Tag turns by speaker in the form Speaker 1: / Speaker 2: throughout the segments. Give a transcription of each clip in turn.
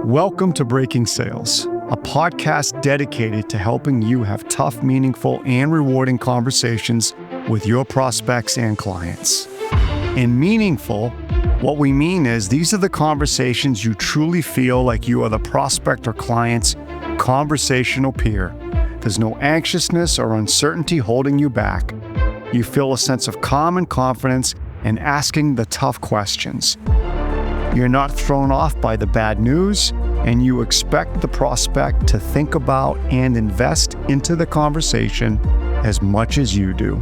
Speaker 1: Welcome to Breaking Sales, a podcast dedicated to helping you have tough, meaningful, and rewarding conversations with your prospects and clients. In meaningful, what we mean is these are the conversations you truly feel like you are the prospect or client's conversational peer. There's no anxiousness or uncertainty holding you back. You feel a sense of calm and confidence in asking the tough questions. You're not thrown off by the bad news, and you expect the prospect to think about and invest into the conversation as much as you do.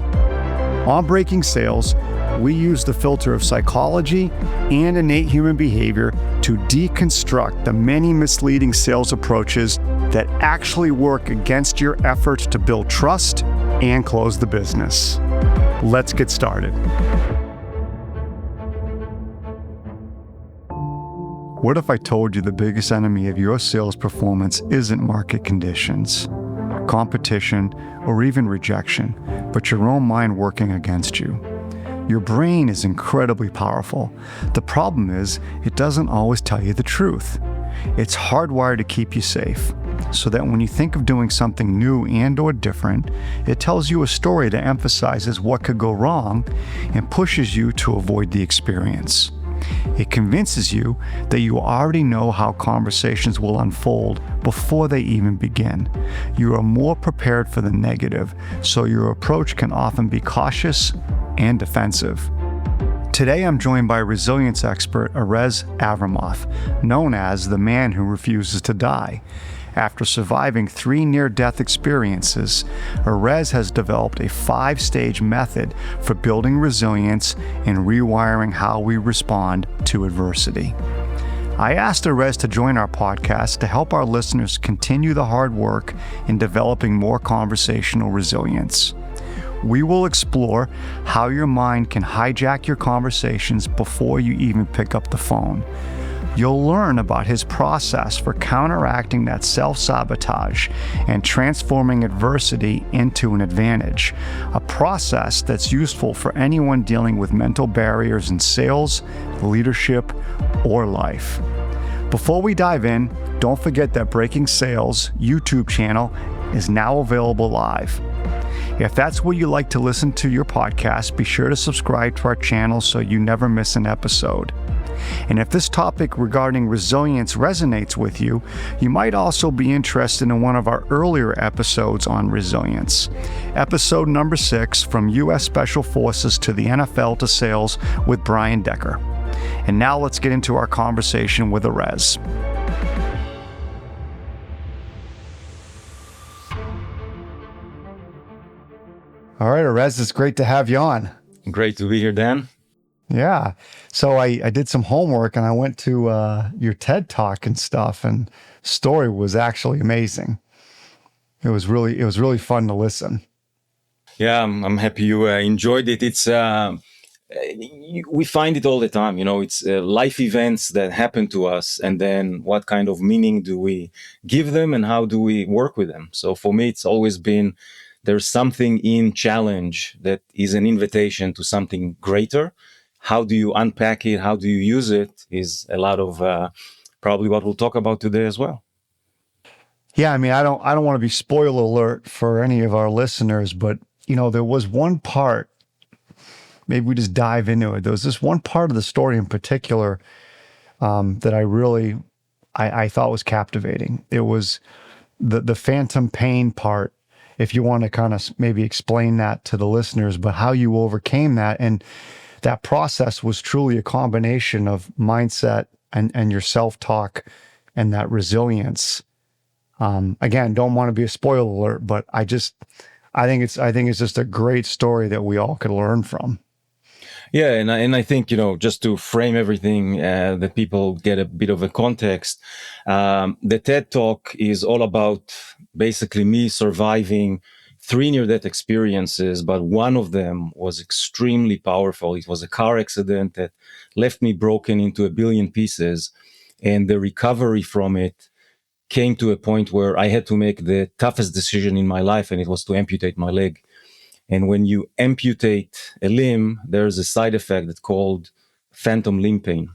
Speaker 1: On Breaking Sales, we use the filter of psychology and innate human behavior to deconstruct the many misleading sales approaches that actually work against your efforts to build trust and close the business. Let's get started. What if I told you the biggest enemy of your sales performance isn't market conditions, competition, or even rejection, but your own mind working against you? Your brain is incredibly powerful. The problem is, it doesn't always tell you the truth. It's hardwired to keep you safe, so that when you think of doing something new and/or different, it tells you a story that emphasizes what could go wrong and pushes you to avoid the experience. It convinces you that you already know how conversations will unfold before they even begin. You are more prepared for the negative, so your approach can often be cautious and defensive. Today I'm joined by resilience expert Erez Avramov, known as the man who refuses to die. After surviving 3 near-death experiences, Erez has developed a 5-stage method for building resilience and rewiring how we respond to adversity. I asked Erez to join our podcast to help our listeners continue the hard work in developing more conversational resilience. We will explore how your mind can hijack your conversations before you even pick up the phone. You'll learn about his process for counteracting that self-sabotage and transforming adversity into an advantage, a process that's useful for anyone dealing with mental barriers in sales, leadership, or life. Before we dive in, don't forget that Breaking Sales YouTube channel is now available live. If that's where you like to listen to your podcast, be sure to subscribe to our channel so you never miss an episode. And if this topic regarding resilience resonates with you, you might also be interested in one of our earlier episodes on resilience. Episode number 6, From U.S. Special Forces to the NFL to Sales with Brian Decker. And now let's get into our conversation with Erez. All right, Erez, it's great to have you on.
Speaker 2: Great to be here, Dan.
Speaker 1: Yeah. So I did some homework and I went to your TED Talk and stuff, and story was actually amazing. It was really fun to listen.
Speaker 2: Yeah, I'm happy you enjoyed it. It's we find it all the time. It's life events that happen to us, and then what kind of meaning do we give them, and how do we work with them? So for me, it's always been there's something in challenge that is an invitation to something greater. How do you unpack it? How do you use it? Is a lot of probably what we'll talk about today as well.
Speaker 1: Yeah, I mean, I don't want to be spoiler alert for any of our listeners, but there was one part. Maybe we just dive into it. There was this one part of the story in particular that I thought was captivating. It was the phantom pain part. If you want to kind of maybe explain that to the listeners, but how you overcame that. And that process was truly a combination of mindset and your self-talk and that resilience. Again, don't want to be a spoiler alert, but I think it's just a great story that we all could learn from.
Speaker 2: Yeah, and I think just to frame everything that people get a bit of a context, the TED Talk is all about basically me surviving 3 near-death experiences, but one of them was extremely powerful. It was a car accident that left me broken into a billion pieces, and the recovery from it came to a point where I had to make the toughest decision in my life, and it was to amputate my leg. And when you amputate a limb, there's a side effect that's called phantom limb pain.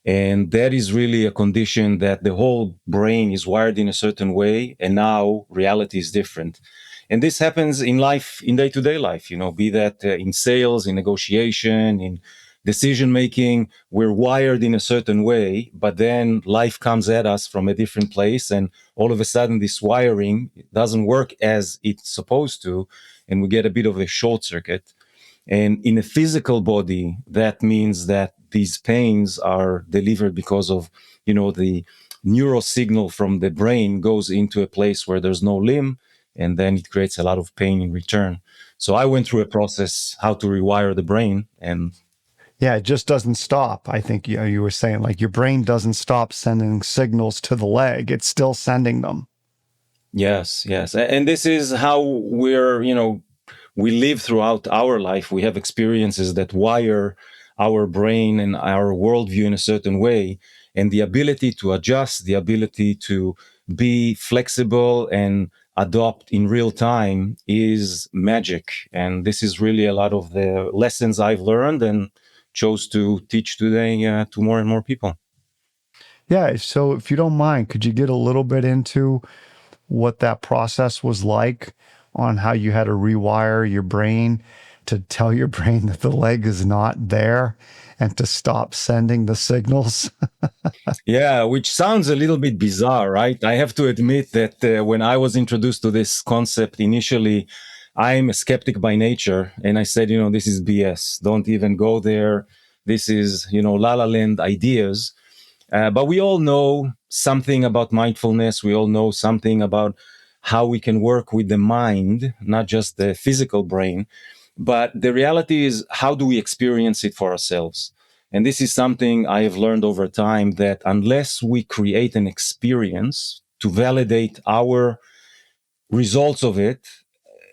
Speaker 2: And that is really a condition that the whole brain is wired in a certain way, and now reality is different. And this happens in life, in day-to-day life, be that in sales, in negotiation, in decision making. We're wired in a certain way, but then life comes at us from a different place, and all of a sudden this wiring doesn't work as it's supposed to, and we get a bit of a short circuit. And in a physical body, that means that these pains are delivered because of, the neural signal from the brain goes into a place where there's no limb, and then it creates a lot of pain in return. So I went through a process how to rewire the brain. And
Speaker 1: Yeah, it just doesn't stop. I think you were saying like your brain doesn't stop sending signals to the leg. It's still sending them.
Speaker 2: yes, yes. And this is how we live throughout our life. We have experiences that wire our brain and our worldview in a certain way. And the ability to adjust, the ability to be flexible and adopt in real time is magic. And this is really a lot of the lessons I've learned and chose to teach today to more and more people.
Speaker 1: Yeah. So if you don't mind, could you get a little bit into what that process was like on how you had to rewire your brain to tell your brain that the leg is not there and to stop sending the signals?
Speaker 2: Yeah, which sounds a little bit bizarre, right? I have to admit that when I was introduced to this concept initially, I'm a skeptic by nature. And I said, this is BS. Don't even go there. This is, la la land ideas. But we all know something about mindfulness. We all know something about how we can work with the mind, not just the physical brain. But the reality is, how do we experience it for ourselves? And this is something I have learned over time, that unless we create an experience to validate our results of it,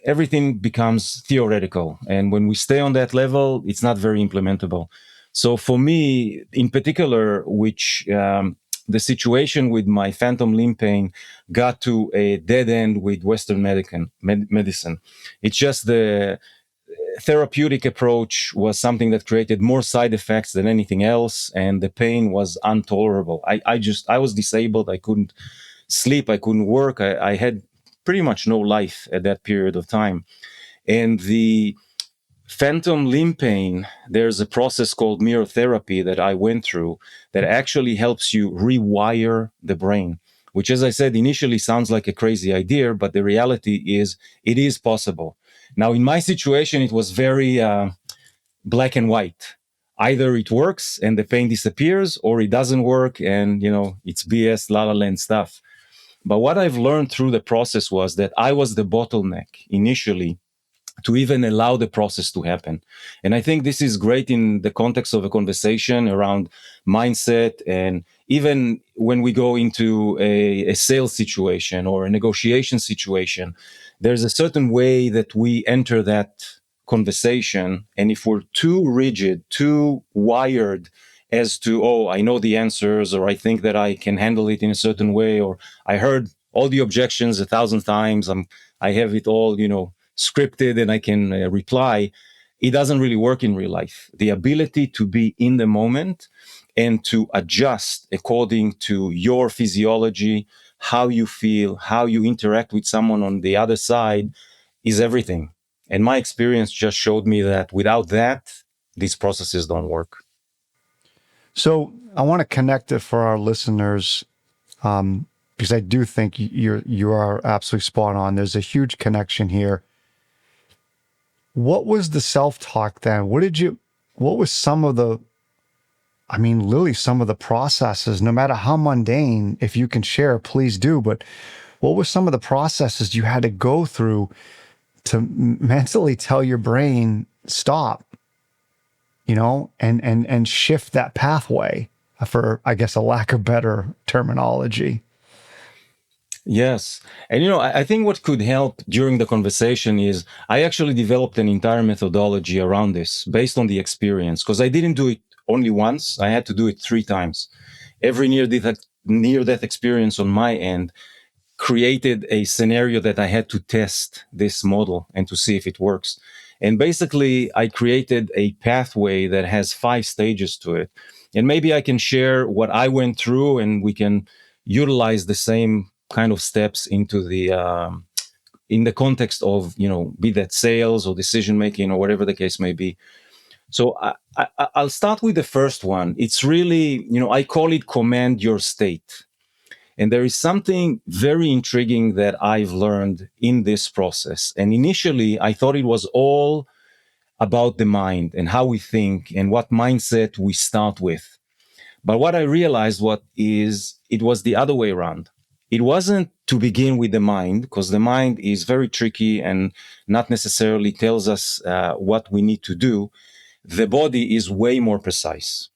Speaker 2: everything becomes theoretical. And when we stay on that level, it's not very implementable. So for me, in particular, which the situation with my phantom limb pain got to a dead end with Western medicine. It's just the therapeutic approach was something that created more side effects than anything else, and the pain was intolerable. I was disabled. I couldn't sleep. I couldn't work. I had pretty much no life at that period of time. And the phantom limb pain, there's a process called mirror therapy that I went through that actually helps you rewire the brain, which, as I said, initially sounds like a crazy idea, but the reality is it is possible. Now, in my situation, it was very black and white. Either it works and the pain disappears, or it doesn't work and, it's BS, la la land stuff. But what I've learned through the process was that I was the bottleneck initially to even allow the process to happen. And I think this is great in the context of a conversation around mindset. And even when we go into a sales situation or a negotiation situation, there's a certain way that we enter that conversation. And if we're too rigid, too wired as to, oh, I know the answers, or I think that I can handle it in a certain way, or I heard all the objections 1,000 times, I have it all, scripted and I can reply, it doesn't really work in real life. The ability to be in the moment and to adjust according to your physiology, how you feel, how you interact with someone on the other side is everything. And my experience just showed me that without that, these processes don't work.
Speaker 1: So I want to connect it for our listeners, because I do think you are absolutely spot on. There's a huge connection here. What was the self-talk then? What was some of the, literally some of the processes, no matter how mundane, if you can share, please do, but what were some of the processes you had to go through to mentally tell your brain, stop, and shift that pathway, for, I guess, a lack of better terminology?
Speaker 2: Yes. And, I think what could help during the conversation is I actually developed an entire methodology around this based on the experience, because I didn't do it only once. I had to do it 3 times. Every near-death experience on my end created a scenario that I had to test this model and to see if it works. And basically, I created a pathway that has 5 stages to it. And maybe I can share what I went through, and we can utilize the same kind of steps into the in the context of, be that sales or decision making or whatever the case may be. So I'll start with the first one. It's really, I call it command your state. And there is something very intriguing that I've learned in this process. And initially, I thought it was all about the mind and how we think and what mindset we start with. But what I realized it was the other way around. It wasn't to begin with the mind, because the mind is very tricky and not necessarily tells us what we need to do. The body is way more precise.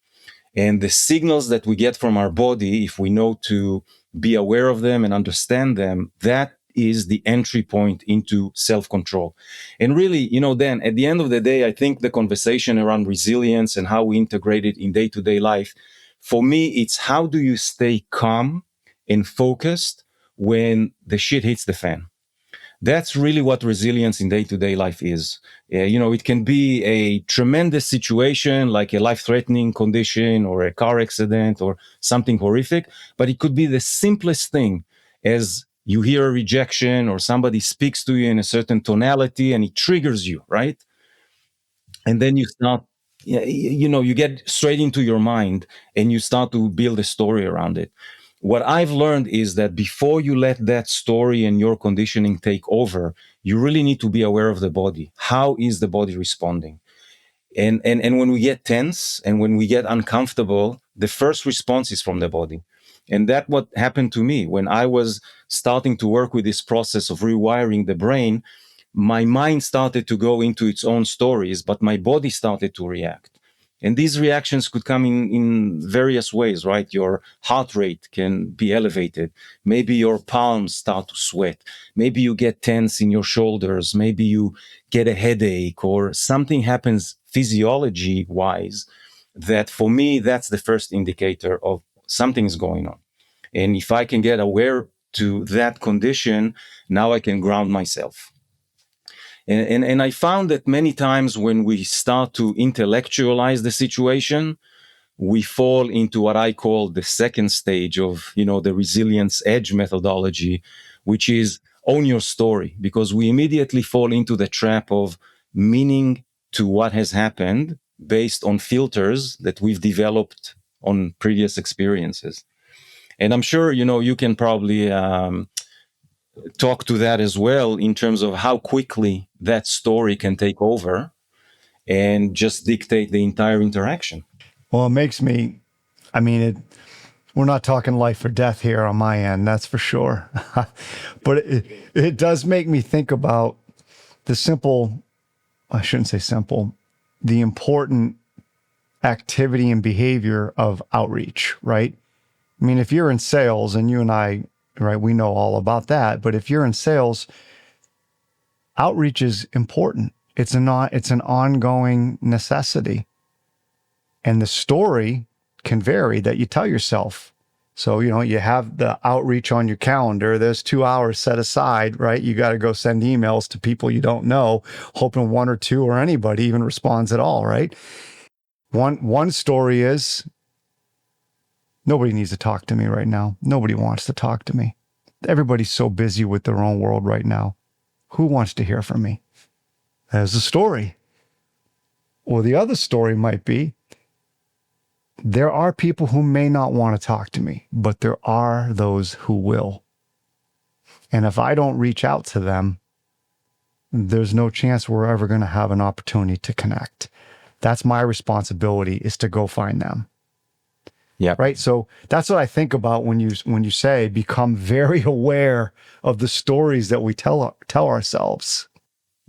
Speaker 2: And the signals that we get from our body, if we know to be aware of them and understand them, that is the entry point into self-control. And really, then at the end of the day, I think the conversation around resilience and how we integrate it in day-to-day life, for me, it's how do you stay calm and focused when the shit hits the fan? That's really what resilience in day-to-day life is. It can be a tremendous situation like a life-threatening condition or a car accident or something horrific, but it could be the simplest thing as you hear a rejection or somebody speaks to you in a certain tonality and it triggers you, right? And then you start, you get straight into your mind and you start to build a story around it. What I've learned is that before you let that story and your conditioning take over, you really need to be aware of the body. How is the body responding? And when we get tense and when we get uncomfortable, the first response is from the body. And that what happened to me when I was starting to work with this process of rewiring the brain. My mind started to go into its own stories, but my body started to react. And these reactions could come in various ways, right? Your heart rate can be elevated. Maybe your palms start to sweat. Maybe you get tense in your shoulders. Maybe you get a headache or something happens physiology wise that for me, that's the first indicator of something is going on. And if I can get aware to that condition, now I can ground myself. And I found that many times when we start to intellectualize the situation, we fall into what I call the second stage of, the resilience edge methodology, which is own your story, because we immediately fall into the trap of meaning to what has happened based on filters that we've developed on previous experiences. And I'm sure, you can probably talk to that as well in terms of how quickly that story can take over and just dictate the entire interaction.
Speaker 1: Well, it makes me, I mean, we're not talking life or death here on my end, that's for sure. But it does make me think about the simple, I shouldn't say simple, the important activity and behavior of outreach, right? I mean, if you're in sales, and you and I, right, we know all about that, but if you're in sales, outreach is important. It's an ongoing necessity. And the story can vary that you tell yourself. So, you have the outreach on your calendar. There's 2 hours set aside, right? You got to go send emails to people you don't know, hoping one or two or anybody even responds at all, right? One story is, nobody needs to talk to me right now. Nobody wants to talk to me. Everybody's so busy with their own world right now. Who wants to hear from me? There's a story. Or the other story might be, there are people who may not want to talk to me, but there are those who will. And if I don't reach out to them, there's no chance we're ever going to have an opportunity to connect. That's my responsibility, is to go find them.
Speaker 2: Yeah.
Speaker 1: Right. So that's what I think about when you say become very aware of the stories that we tell ourselves.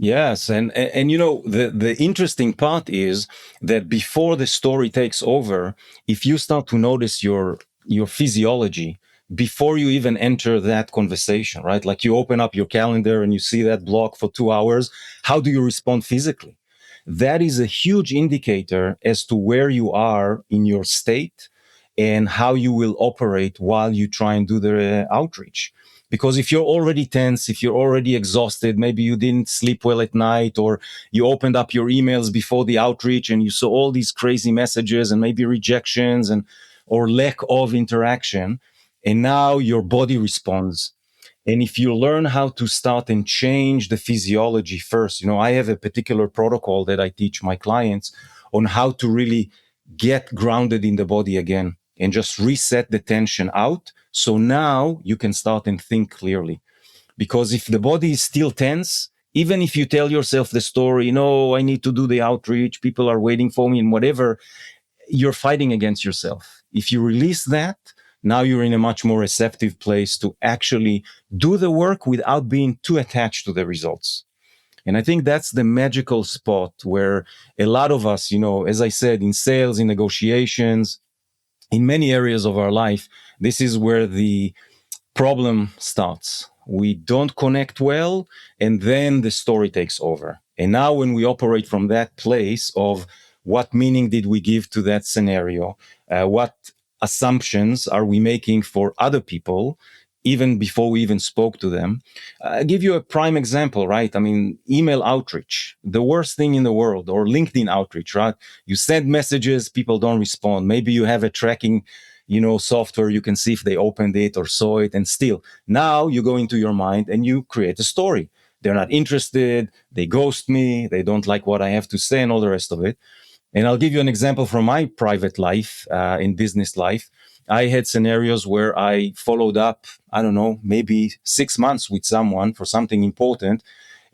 Speaker 2: Yes, and the interesting part is that before the story takes over, if you start to notice your physiology before you even enter that conversation, right? Like you open up your calendar and you see that block for 2 hours, how do you respond physically? That is a huge indicator as to where you are in your state and how you will operate while you try and do the outreach. Because if you're already tense, if you're already exhausted, maybe you didn't sleep well at night, or you opened up your emails before the outreach and you saw all these crazy messages and maybe rejections and or lack of interaction, and now your body responds. And if you learn how to start and change the physiology first, I have a particular protocol that I teach my clients on how to really get grounded in the body again and just reset the tension out. So now you can start and think clearly. Because if the body is still tense, even if you tell yourself the story, no, I need to do the outreach, people are waiting for me and whatever, you're fighting against yourself. If you release that, now you're in a much more receptive place to actually do the work without being too attached to the results. And I think that's the magical spot where a lot of us, as I said, in sales, in negotiations, in many areas of our life, this is where the problem starts. We don't connect well, and then the story takes over. And now, when we operate from that place of what meaning did we give to that scenario, what assumptions are we making for other people, even before we even spoke to them. I'll give you a prime example, right? I mean, email outreach, the worst thing in the world, or LinkedIn outreach, right? You send messages, people don't respond. Maybe you have a tracking software, you can see if they opened it or saw it, and still now you go into your mind and you create a story. They're not interested, they ghost me, they don't like what I have to say, and all the rest of it. And I'll give you an example from my private life, in business life. I had scenarios where I followed up, I don't know, maybe 6 months with someone for something important,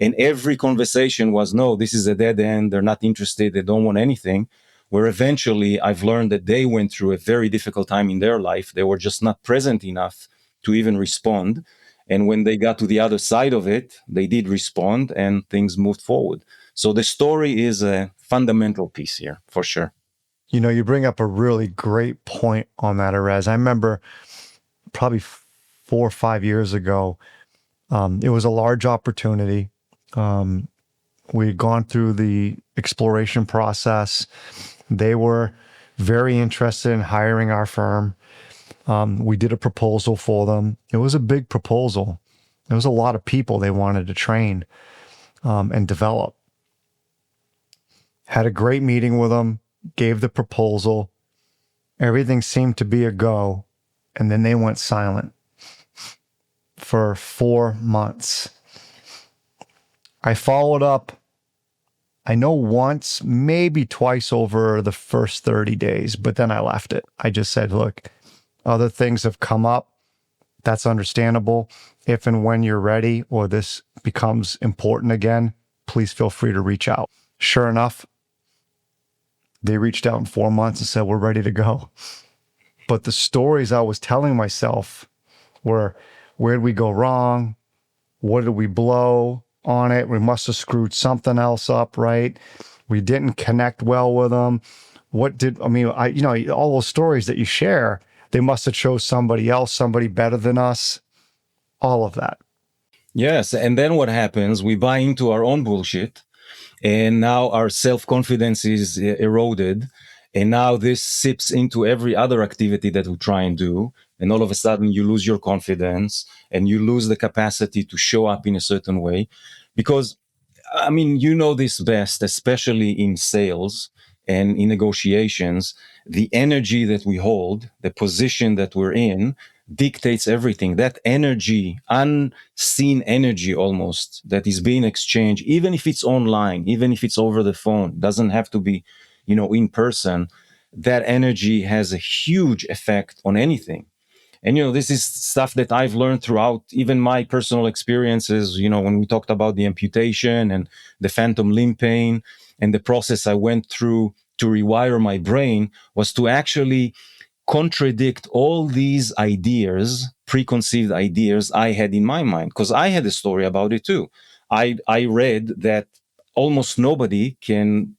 Speaker 2: and every conversation was, no, this is a dead end, they're not interested, they don't want anything. Where eventually I've learned that they went through a very difficult time in their life. They were just not present enough to even respond. And when they got to the other side of it, they did respond and things moved forward. So the story is a fundamental piece here, for sure.
Speaker 1: You bring up a really great point on that, Erez. I remember probably 4 or 5 years ago, it was a large opportunity. We had gone through the exploration process. They were very interested in hiring our firm. We did a proposal for them. It was a big proposal. There was a lot of people they wanted to train and develop. Had a great meeting with them, gave the proposal. Everything seemed to be a go. And then they went silent for 4 months. I followed up, I know once, maybe twice over the first 30 days, but then I left it. I just said, look, other things have come up. That's understandable. If and when you're ready or this becomes important again, please feel free to reach out. Sure enough, they reached out in 4 months and said, we're ready to go. But the stories I was telling myself were, where did we go wrong? What did we blow on it? We must have screwed something else up, right? We didn't connect well with them. All those stories that you share, they must have chose somebody else, somebody better than us, all of that.
Speaker 2: Yes. And then what happens? We buy into our own bullshit, and now our self-confidence is eroded. And now this seeps into every other activity that we try and do. And all of a sudden you lose your confidence and you lose the capacity to show up in a certain way. Because, this best, especially in sales and in negotiations, the energy that we hold, the position that we're in, dictates everything. That energy, unseen energy almost, that is being exchanged, even if it's online, even if it's over the phone, doesn't have to be, in person. That energy has a huge effect on anything. And, this is stuff that I've learned throughout even my personal experiences, when we talked about the amputation and the phantom limb pain, and the process I went through to rewire my brain was to actually contradict all these ideas, preconceived ideas I had in my mind, because I had a story about it too. I read that almost nobody can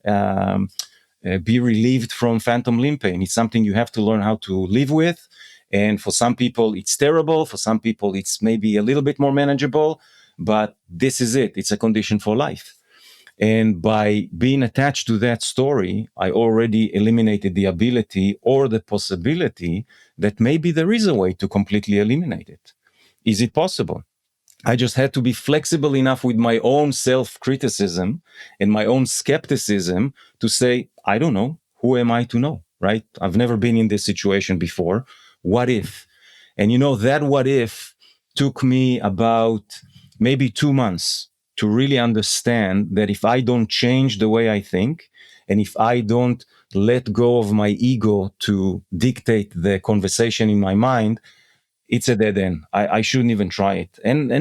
Speaker 2: be relieved from phantom limb pain. It's something you have to learn how to live with. And for some people, it's terrible. For some people, it's maybe a little bit more manageable. But this is it. It's a condition for life. And by being attached to that story, I already eliminated the ability or the possibility that maybe there is a way to completely eliminate it. Is it possible? I just had to be flexible enough with my own self-criticism and my own skepticism to say, I don't know. Who am I to know, right? I've never been in this situation before. What if? And that what if took me about maybe 2 months to really understand that if I don't change the way I think, and if I don't let go of my ego to dictate the conversation in my mind, it's a dead end. I shouldn't even try it. And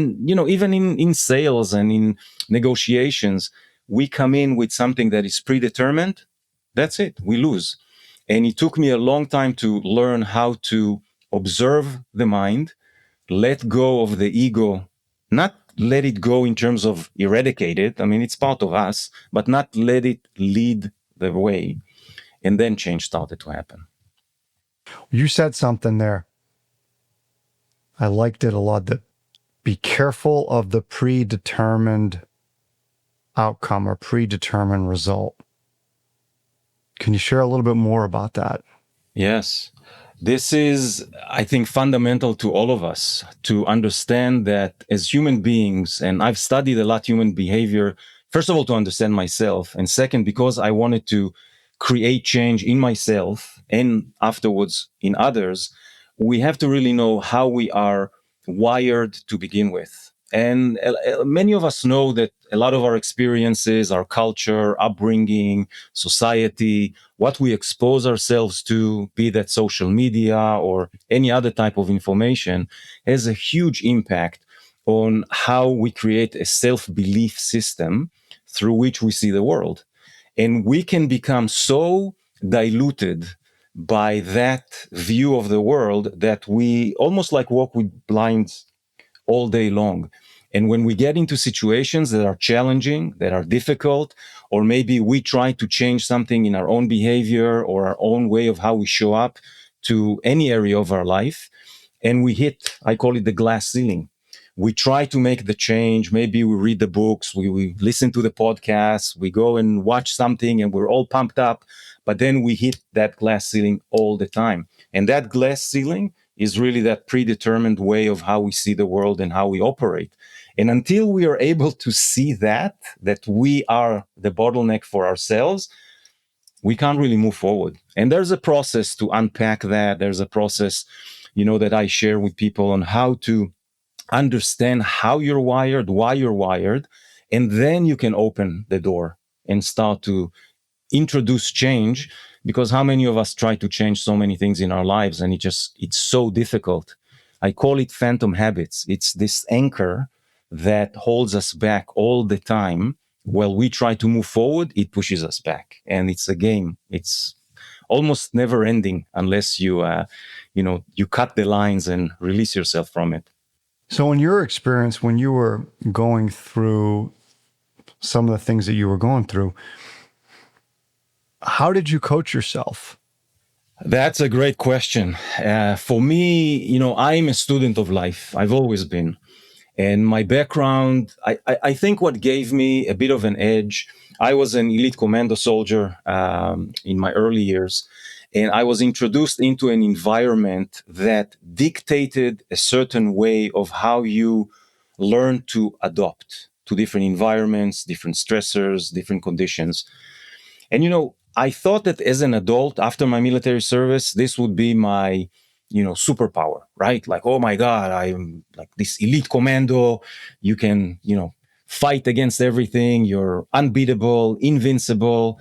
Speaker 2: even in sales and in negotiations, we come in with something that is predetermined. That's it. We lose. And it took me a long time to learn how to observe the mind, let go of the ego, not let it go in terms of eradicate it. I mean, it's part of us, but not let it lead the way. And then change started to happen.
Speaker 1: You said something there. I liked it a lot, that be careful of the predetermined outcome or predetermined result. Can you share a little bit more about that?
Speaker 2: Yes. This is, I think, fundamental to all of us to understand that as human beings, and I've studied a lot human behavior, first of all, to understand myself, and second, because I wanted to create change in myself and afterwards in others, we have to really know how we are wired to begin with. And many of us know that a lot of our experiences, our culture, upbringing, society, what we expose ourselves to, be that social media or any other type of information, has a huge impact on how we create a self-belief system through which we see the world. And we can become so diluted by that view of the world that we almost like walk with blinds all day long. And when we get into situations that are challenging, that are difficult, or maybe we try to change something in our own behavior or our own way of how we show up to any area of our life, and we hit, I call it the glass ceiling. We try to make the change. Maybe we read the books, we listen to the podcasts, we go and watch something and we're all pumped up, but then we hit that glass ceiling all the time. And that glass ceiling is really that predetermined way of how we see the world and how we operate. And until we are able to see that we are the bottleneck for ourselves, we can't really move forward. And there's a process to unpack that. There's a process, that I share with people on how to understand how you're wired, why you're wired, and then you can open the door and start to introduce change. Because how many of us try to change so many things in our lives and it's so difficult. I call it phantom habits. It's this anchor that holds us back all the time. While we try to move forward, it pushes us back, and it's a game. It's almost never ending unless you cut the lines and release yourself from it.
Speaker 1: So in your experience, when you were going through some of the things that you were going through, how did you coach yourself?
Speaker 2: That's a great question. For me, I'm a student of life. I've always been. And my background, I think what gave me a bit of an edge, I was an elite commando soldier in my early years. And I was introduced into an environment that dictated a certain way of how you learn to adapt to different environments, different stressors, different conditions. And, I thought that as an adult, after my military service, this would be my, superpower, right? Like, oh my God, I'm like this elite commando. You can, fight against everything. You're unbeatable, invincible.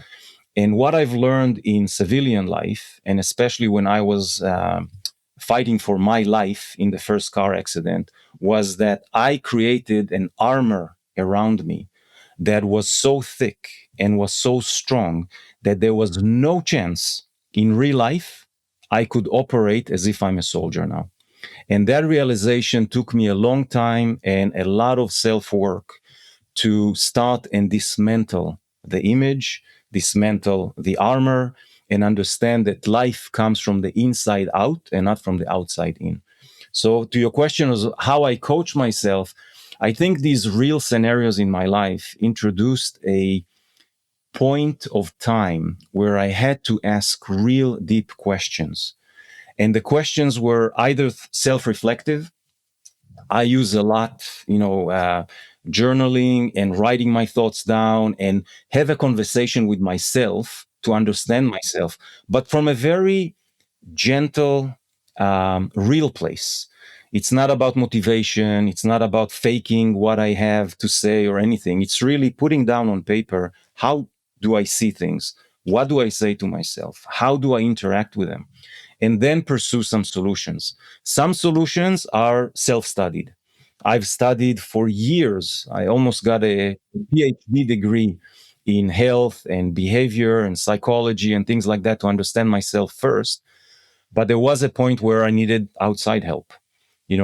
Speaker 2: And what I've learned in civilian life, and especially when I was fighting for my life in the first car accident, was that I created an armor around me that was so thick and was so strong that there was no chance in real life I could operate as if I'm a soldier now. And that realization took me a long time and a lot of self-work to start and dismantle the image, dismantle the armor, and understand that life comes from the inside out and not from the outside in. So to your question is how I coach myself, I think these real scenarios in my life introduced a point of time where I had to ask real deep questions. And the questions were either self-reflective, I use a lot, journaling and writing my thoughts down and have a conversation with myself to understand myself, but from a very gentle, real place. It's not about motivation. It's not about faking what I have to say or anything. It's really putting down on paper, how do I see things? What do I say to myself? How do I interact with them? And then pursue some solutions. Some solutions are self-studied. I've studied for years. I almost got a PhD degree in health and behavior and psychology and things like that to understand myself first. But there was a point where I needed outside help,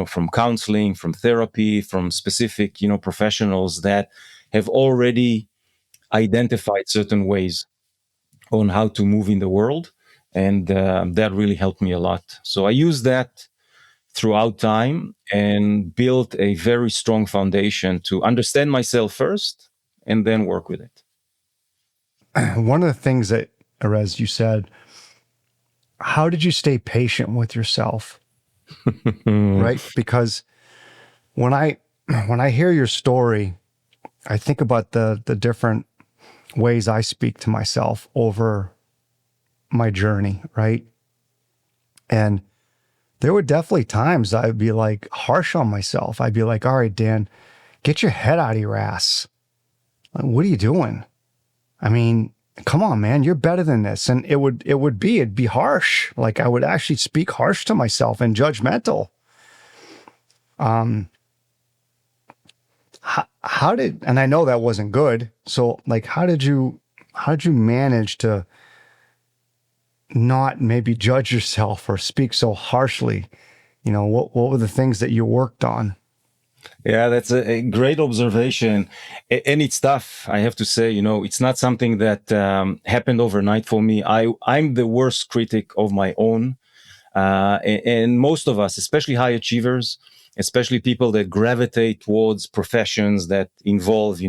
Speaker 2: from counseling, from therapy, from specific, professionals that have already identified certain ways on how to move in the world. And that really helped me a lot. So I used that throughout time and built a very strong foundation to understand myself first and then work with it.
Speaker 1: One of the things that, Erez, you said, how did you stay patient with yourself? Right? Because when I hear your story, I think about the different ways I speak to myself over my journey, right? And there were definitely times I'd be like harsh on myself. I'd be like, all right, Dan, get your head out of your ass. Like, what are you doing? I mean, come on, man, you're better than this. And it'd be harsh. Like I would actually speak harsh to myself and judgmental. How did, and I know that wasn't good. So like, how did you manage to not maybe judge yourself or speak so harshly? What were the things that you worked on?
Speaker 2: Yeah, that's a great observation. And it's tough, I have to say. It's not something that happened overnight for me. I'm the worst critic of my own. And most of us, especially high achievers, especially people that gravitate towards professions that involve,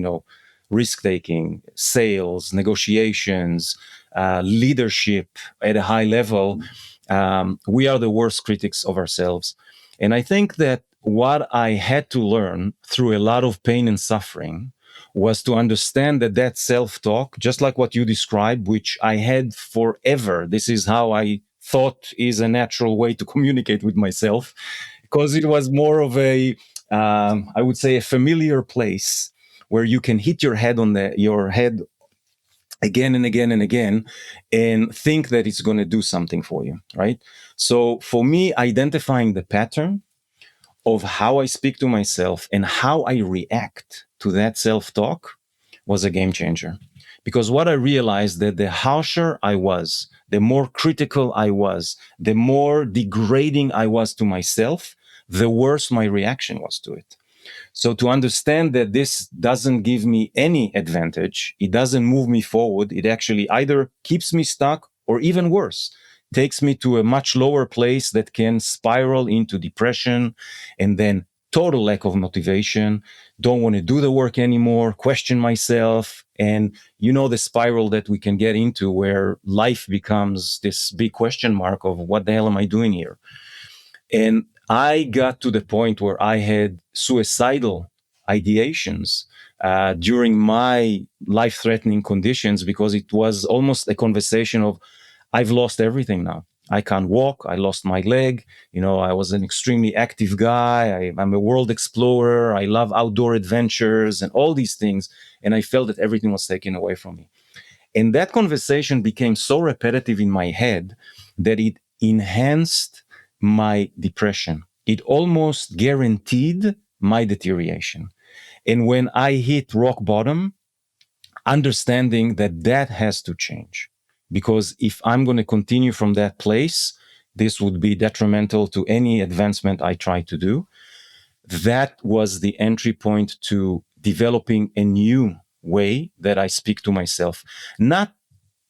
Speaker 2: risk taking, sales, negotiations, leadership at a high level, we are the worst critics of ourselves. And I think that what I had to learn through a lot of pain and suffering was to understand that self-talk, just like what you described, which I had forever. This is how I thought is a natural way to communicate with myself, because it was more of I would say, a familiar place where you can hit your head on your head again and again and again and think that it's going to do something for you, right? So for me, identifying the pattern of how I speak to myself and how I react to that self-talk was a game changer. Because what I realized that the harsher I was, the more critical I was, the more degrading I was to myself, the worse my reaction was to it. So to understand that this doesn't give me any advantage, it doesn't move me forward, it actually either keeps me stuck or even worse, takes me to a much lower place that can spiral into depression and then total lack of motivation, don't want to do the work anymore, question myself. And the spiral that we can get into where life becomes this big question mark of what the hell am I doing here? And I got to the point where I had suicidal ideations during my life-threatening conditions, because it was almost a conversation of, I've lost everything now. I can't walk. I lost my leg. I was an extremely active guy. I'm a world explorer. I love outdoor adventures and all these things. And I felt that everything was taken away from me. And that conversation became so repetitive in my head that it enhanced my depression. It almost guaranteed my deterioration. And when I hit rock bottom, understanding that has to change, because if I'm going to continue from that place, this would be detrimental to any advancement I try to do. That was the entry point to developing a new way that I speak to myself, not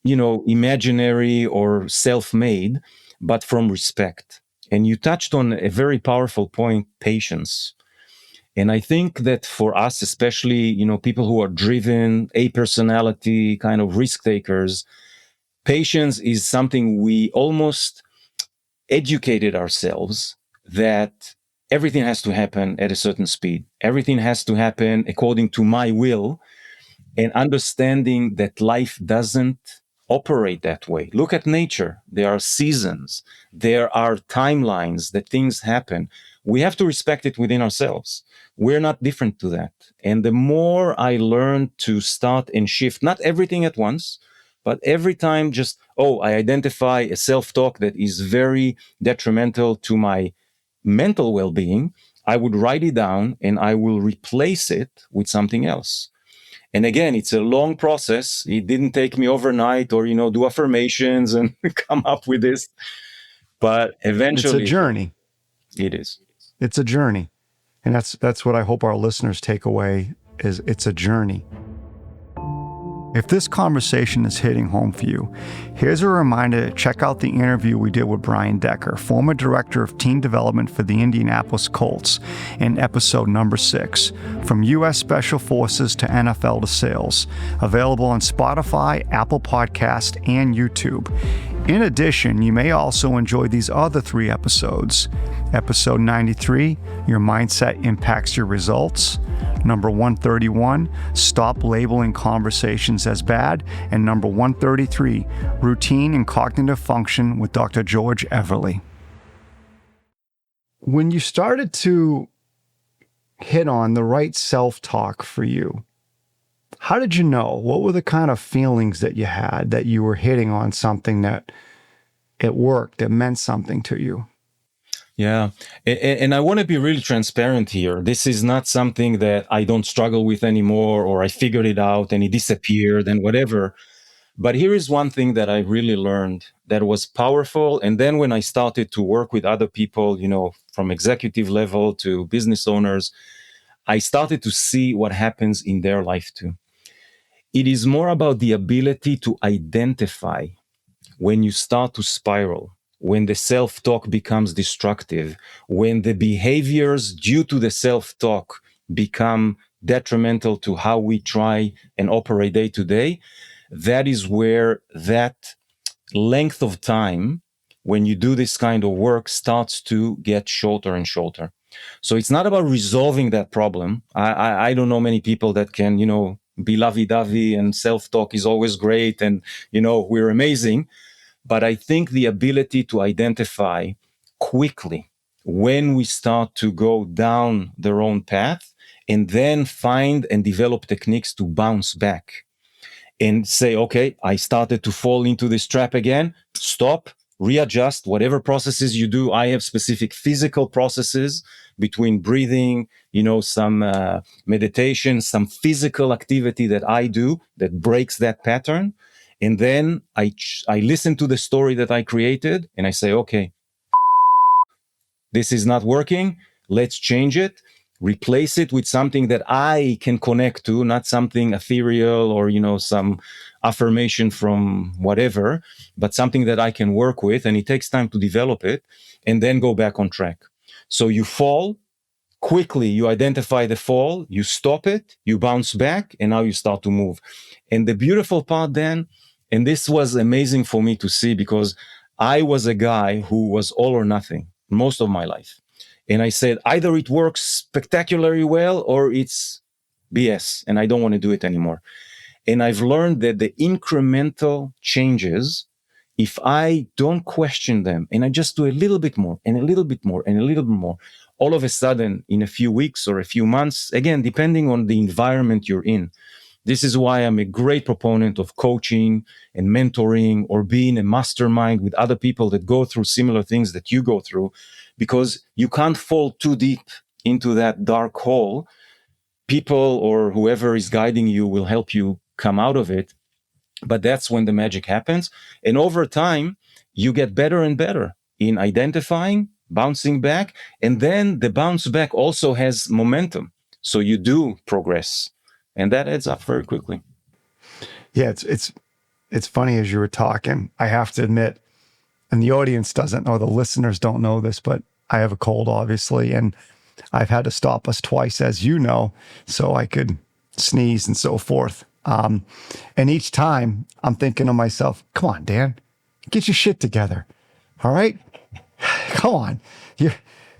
Speaker 2: imaginary or self-made, but from respect. And you touched on a very powerful point, patience. And I think that for us, especially, people who are driven, a personality, kind of risk takers, patience is something we almost educated ourselves that everything has to happen at a certain speed. Everything has to happen according to my will, and understanding that life doesn't operate that way. Look at nature. There are seasons, there are timelines that things happen. We have to respect it within ourselves. We're not different to that. And the more I learn to start and shift, not everything at once, but every time just, I identify a self-talk that is very detrimental to my mental well-being, I would write it down and I will replace it with something else. And again, it's a long process. It didn't take me overnight or, do affirmations and come up with this. But eventually
Speaker 1: It's a journey.
Speaker 2: It is.
Speaker 1: It's a journey. And that's what I hope our listeners take away is it's a journey. If this conversation is hitting home for you, here's a reminder to check out the interview we did with Brian Decker, former director of team development for the Indianapolis Colts, in episode number 6, From U.S. Special Forces to NFL to Sales, available on Spotify, Apple Podcast, and YouTube. In addition, you may also enjoy these other 3 episodes. Episode 93, Your Mindset Impacts Your Results. Number 131, Stop Labeling Conversations as Bad. And number 133, Routine and Cognitive Function with Dr. George Everly. When you started to hit on the right self-talk for you, how did you know? What were the kind of feelings that you had that you were hitting on something that it worked, that meant something to you?
Speaker 2: Yeah. And I want to be really transparent here. This is not something that I don't struggle with anymore, or I figured it out and it disappeared and whatever. But here is one thing that I really learned that was powerful. And then when I started to work with other people, from executive level to business owners, I started to see what happens in their life too. It is more about the ability to identify when you start to spiral, when the self-talk becomes destructive, when the behaviors due to the self-talk become detrimental to how we try and operate day to day. That is where that length of time when you do this kind of work starts to get shorter and shorter. So it's not about resolving that problem. I don't know many people that can, be lovey-dovey and self-talk is always great and, we're amazing. But I think the ability to identify quickly when we start to go down the wrong path and then find and develop techniques to bounce back and say, okay, I started to fall into this trap again, stop, readjust, whatever processes you do. I have specific physical processes between breathing, some meditation, some physical activity that I do that breaks that pattern. And then I listen to the story that I created and I say, okay, this is not working. Let's change it. Replace it with something that I can connect to, not something ethereal or, some affirmation from whatever, but something that I can work with. And it takes time to develop it and then go back on track. So you fall. Quickly, you identify the fall, you stop it, you bounce back, and now you start to move. And the beautiful part then, and this was amazing for me to see because I was a guy who was all or nothing most of my life. And I said, either it works spectacularly well or it's BS and I don't want to do it anymore. And I've learned that the incremental changes, if I don't question them and I just do a little bit more and a little bit more and a little bit more, all of a sudden in a few weeks or a few months, again, depending on the environment you're in. This is why I'm a great proponent of coaching and mentoring or being a mastermind with other people that go through similar things that you go through, because you can't fall too deep into that dark hole. People or whoever is guiding you will help you come out of it. But that's when the magic happens. And over time, you get better and better in identifying, bouncing back, and then the bounce back also has momentum. So you do progress. And that adds up very quickly.
Speaker 1: Yeah, it's funny as you were talking. I have to admit, and the audience doesn't know, the listeners don't know this, but I have a cold, obviously, and I've had to stop us twice, as you know, so I could sneeze and so forth. And each time I'm thinking to myself, come on, Dan, get your shit together. All right? Come on.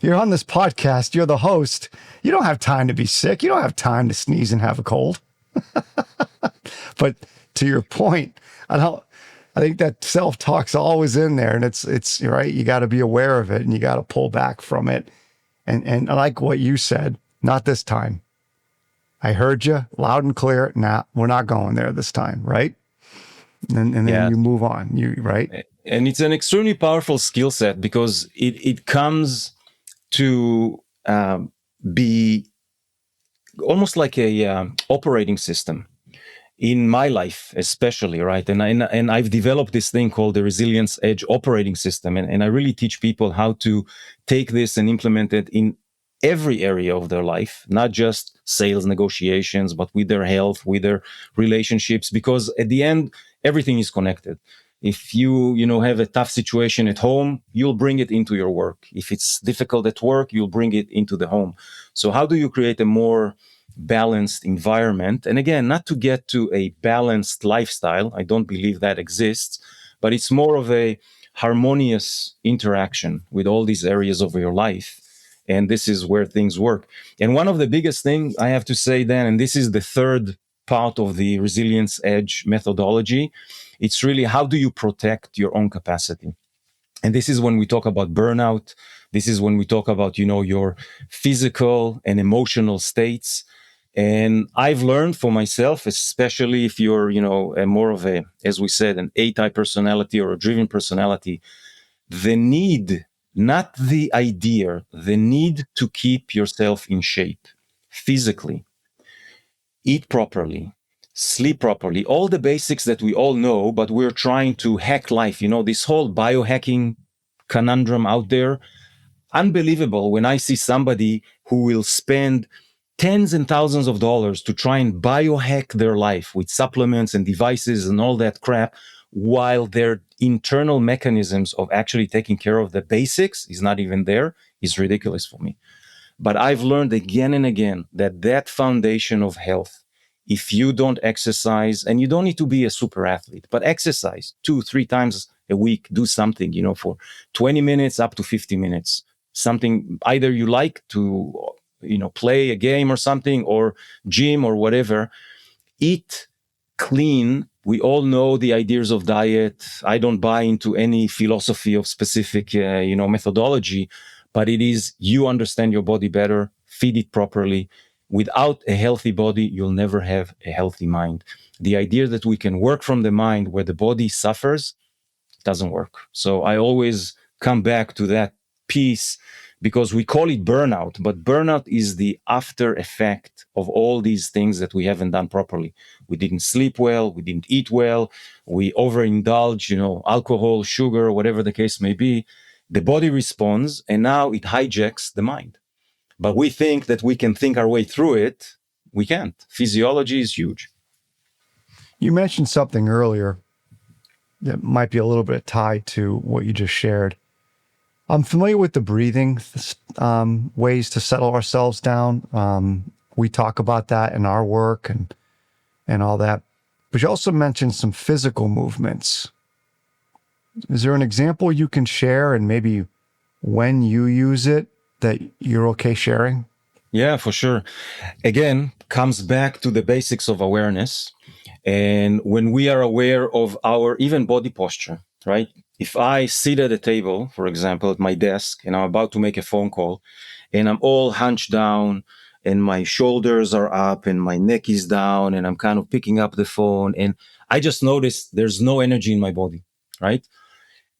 Speaker 1: You're on this podcast. You're the host. You don't have time to be sick. You don't have time to sneeze and have a cold. But to your point, I think that self-talk's always in there, and it's right. You got to be aware of it, and you got to pull back from it. And I like what you said. Not this time. I heard you loud and clear. Nah, we're not going there this time, right? And then you move on. You right.
Speaker 2: And it's an extremely powerful skill set because it comes to be almost like a operating system in my life, especially, right? And I've developed this thing called the Resilience Edge operating system, and I really teach people how to take this and implement it in every area of their life, not just sales negotiations, but with their health, with their relationships, because at the end, everything is connected. If you have a tough situation at home, you'll bring it into your work. If it's difficult at work, you'll bring it into the home. So how do you create a more balanced environment? And again, not to get to a balanced lifestyle. I don't believe that exists, but it's more of a harmonious interaction with all these areas of your life. And this is where things work. And one of the biggest things I have to say then, and this is the third part of the Resilience Edge methodology, it's really how do you protect your own capacity? And this is when we talk about burnout. This is when we talk about, your physical and emotional states. And I've learned for myself, especially if you're, a more of a, as we said, an A-type personality or a driven personality, the need, not the idea, the need to keep yourself in shape physically, eat properly, sleep properly, all the basics that we all know, but we're trying to hack life. This whole biohacking conundrum out there, unbelievable when I see somebody who will spend tens and thousands of dollars to try and biohack their life with supplements and devices and all that crap, while their internal mechanisms of actually taking care of the basics is not even there, is ridiculous for me. But I've learned again and again that foundation of health, if you don't exercise, and you don't need to be a super athlete, but exercise 2-3 times a week, do something, for 20 minutes up to 50 minutes, something either you like to, play a game or something, or gym or whatever, eat clean. We all know the ideas of diet. I don't buy into any philosophy of specific, methodology, but it is you understand your body better, feed it properly. Without a healthy body, you'll never have a healthy mind. The idea that we can work from the mind where the body suffers doesn't work. So I always come back to that piece because we call it burnout, but burnout is the after effect of all these things that we haven't done properly. We didn't sleep well, we didn't eat well, we overindulge, alcohol, sugar, whatever the case may be. The body responds, and now it hijacks the mind. But we think that we can think our way through it. We can't. Physiology is huge.
Speaker 1: You mentioned something earlier that might be a little bit tied to what you just shared. I'm familiar with the breathing ways to settle ourselves down. We talk about that in our work and all that. But you also mentioned some physical movements. Is there an example you can share, and maybe when you use it that you're okay sharing?
Speaker 2: Yeah, for sure. Again, comes back to the basics of awareness. And when we are aware of our even body posture, right? If I sit at a table, for example, at my desk, and I'm about to make a phone call, and I'm all hunched down, and my shoulders are up, and my neck is down, and I'm kind of picking up the phone, and I just notice there's no energy in my body, right?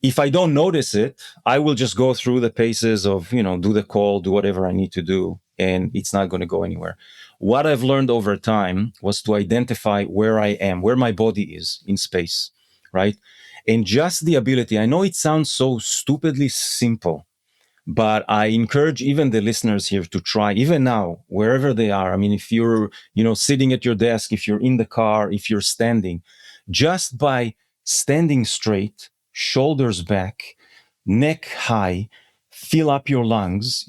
Speaker 2: If I don't notice it, I will just go through the paces of, do the call, do whatever I need to do, and it's not going to go anywhere. What I've learned over time was to identify where I am, where my body is in space, right? And just the ability, I know it sounds so stupidly simple, but I encourage even the listeners here to try, even now, wherever they are. I mean, if you're, sitting at your desk, if you're in the car, if you're standing, just by standing straight, shoulders back, neck high, fill up your lungs,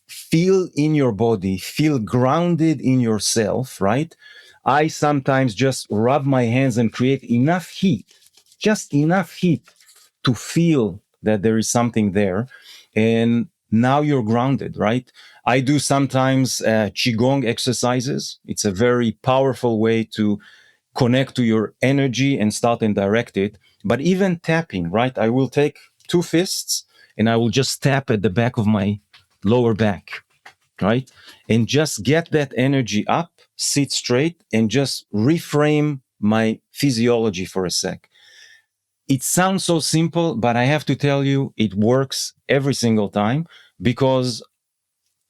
Speaker 2: feel in your body, feel grounded in yourself, right? I sometimes just rub my hands and create enough heat, just enough heat to feel that there is something there. And Now you're grounded, right? I do sometimes Qigong exercises. It's a very powerful way to connect to your energy and start and direct it. But even tapping, right? I will take two fists and I will just tap at the back of my lower back, right? And just get that energy up, sit straight, and just reframe my physiology for a sec. It sounds so simple, but I have to tell you, it works every single time because,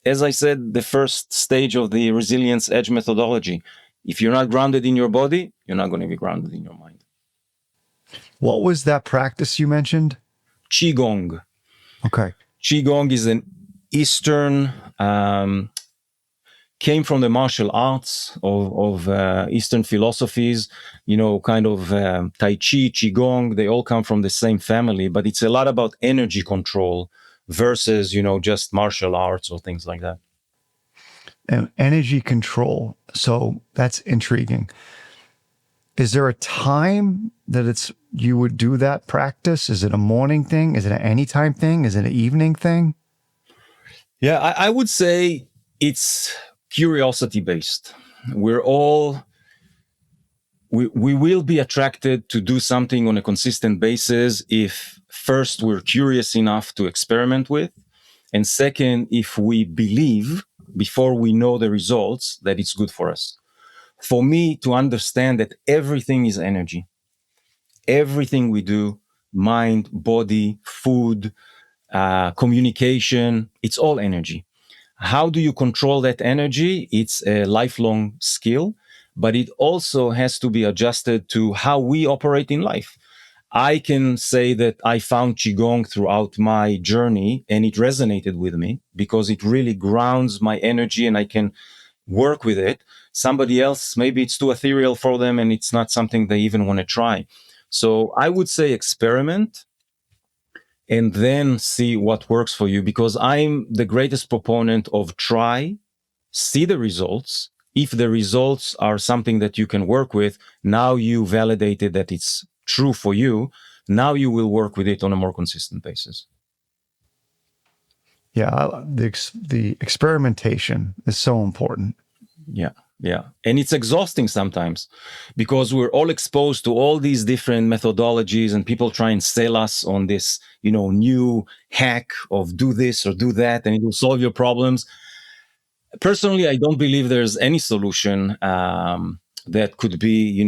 Speaker 2: as I said, the first stage of the resilience edge methodology, if you're not grounded in your body, you're not going to be grounded in your mind.
Speaker 1: What was that practice you mentioned?
Speaker 2: Qigong.
Speaker 1: Okay.
Speaker 2: Qigong is an Eastern, came from the martial arts of Eastern philosophies, kind of Tai Chi, Qigong, they all come from the same family, but it's a lot about energy control versus, just martial arts or things like that.
Speaker 1: And energy control. So that's intriguing. Is there a time that you would do that practice? Is it a morning thing? Is it an anytime thing? Is it an evening thing?
Speaker 2: Yeah, I would say it's curiosity based. We will be attracted to do something on a consistent basis if first we're curious enough to experiment with, and second, if we believe before we know the results that it's good for us. For me to understand that everything is energy, everything we do, mind, body, food, communication, it's all energy. How do you control that energy? It's a lifelong skill, but it also has to be adjusted to how we operate in life. I can say that I found Qigong throughout my journey and it resonated with me because it really grounds my energy and I can work with it. Somebody else, maybe it's too ethereal for them and it's not something they even want to try. So I would say experiment and then see what works for you, because I'm the greatest proponent of try, see the results. If the results are something that you can work with, now you validated that it's true for you. Now you will work with it on a more consistent basis.
Speaker 1: Yeah, the experimentation is so important.
Speaker 2: Yeah. Yeah. And it's exhausting sometimes because we're all exposed to all these different methodologies and people try and sell us on this, new hack of do this or do that and it will solve your problems. Personally, I don't believe there's any solution that could be,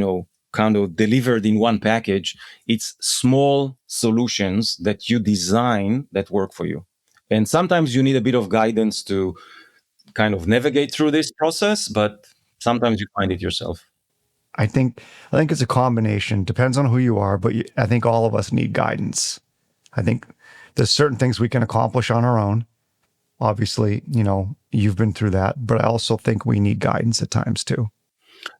Speaker 2: kind of delivered in one package. It's small solutions that you design that work for you. And sometimes you need a bit of guidance to kind of navigate through this process, but sometimes you find it yourself.
Speaker 1: I think it's a combination. Depends on who you are, but I think all of us need guidance. I think there's certain things we can accomplish on our own. Obviously, you've been through that, but I also think we need guidance at times too.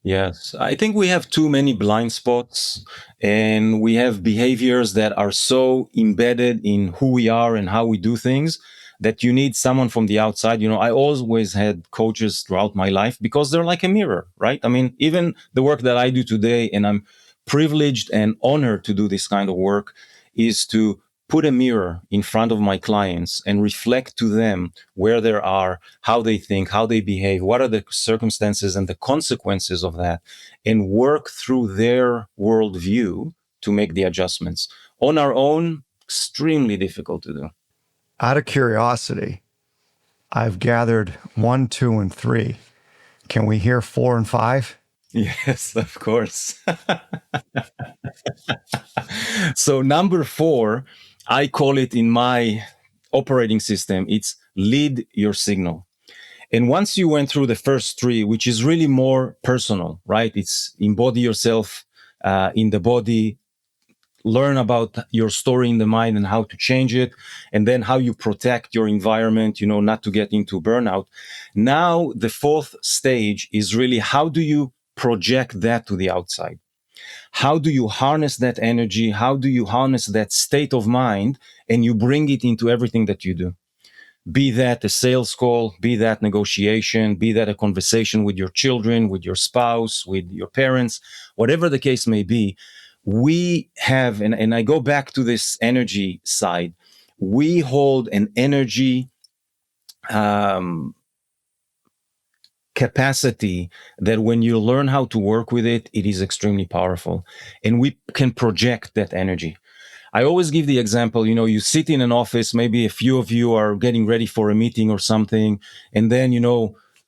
Speaker 2: Yes, I think we have too many blind spots and we have behaviors that are so embedded in who we are and how we do things that you need someone from the outside. I always had coaches throughout my life because they're like a mirror, right? I mean, even the work that I do today, and I'm privileged and honored to do this kind of work, is to put a mirror in front of my clients and reflect to them where they are, how they think, how they behave, what are the circumstances and the consequences of that, and work through their worldview to make the adjustments. On our own, extremely difficult to do.
Speaker 1: Out of curiosity, I've gathered 1, 2, and 3. Can we hear 4 and 5?
Speaker 2: Yes, of course. So number 4, I call it in my operating system, it's lead your signal. And once you went through the first 3, which is really more personal, right? It's embody yourself in the body, learn about your story in the mind and how to change it, and then how you protect your environment, not to get into burnout. Now, the 4th stage is really how do you project that to the outside? How do you harness that energy? How do you harness that state of mind and you bring it into everything that you do? Be that a sales call, be that negotiation, be that a conversation with your children, with your spouse, with your parents, whatever the case may be. We have, and I go back to this energy side, we hold an energy um, capacity that when you learn how to work with it, it is extremely powerful. And we can project that energy. I always give the example, you sit in an office, maybe a few of you are getting ready for a meeting or something, and then,